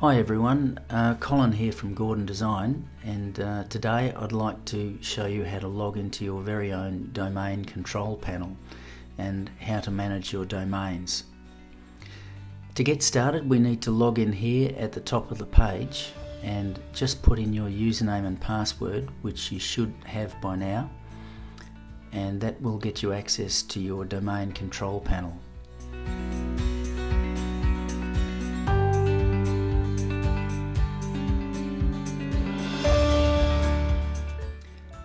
Hi everyone, Colin here from Gordon Design, and today I'd like to show you how to log into your very own domain control panel and how to manage your domains. To get started, we need to log in here at the top of the page and just put in your username and password, which you should have by now, and that will get you access to your domain control panel.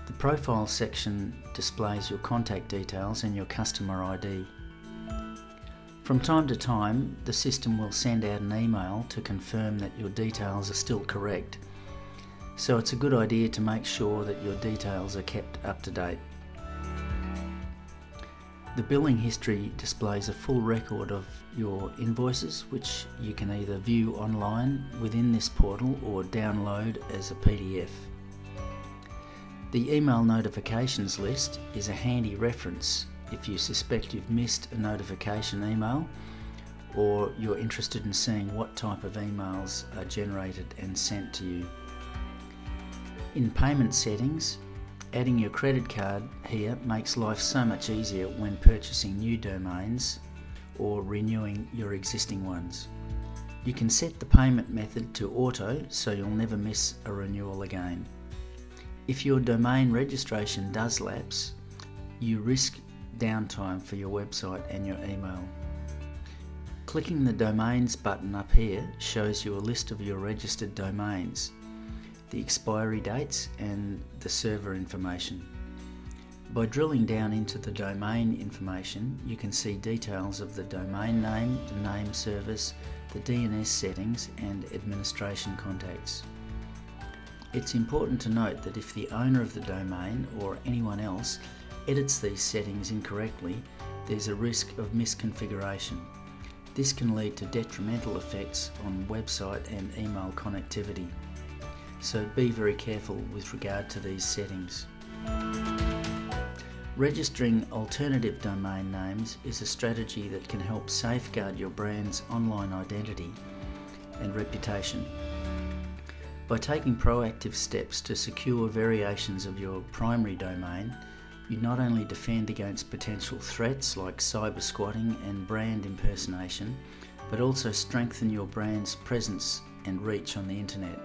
The profile section displays your contact details and your customer ID. From time to time, the system will send out an email to confirm that your details are still correct. So it's a good idea to make sure that your details are kept up to date. The billing history displays a full record of your invoices, which you can either view online within this portal or download as a PDF. The email notifications list is a handy reference if you suspect you've missed a notification email or you're interested in seeing what type of emails are generated and sent to you. In payment settings, adding your credit card here makes life so much easier when purchasing new domains or renewing your existing ones. You can set the payment method to auto so you'll never miss a renewal again. If your domain registration does lapse, you risk downtime for your website and your email. Clicking the Domains button up here shows you a list of your registered domains, the expiry dates and the server information. By drilling down into the domain information, you can see details of the domain name, the name service, the DNS settings and administration contacts. It's important to note that if the owner of the domain or anyone else edits these settings incorrectly, there's a risk of misconfiguration. This can lead to detrimental effects on website and email connectivity. So be very careful with regard to these settings. Registering alternative domain names is a strategy that can help safeguard your brand's online identity and reputation. By taking proactive steps to secure variations of your primary domain, you not only defend against potential threats like cyber squatting and brand impersonation, but also strengthen your brand's presence and reach on the internet.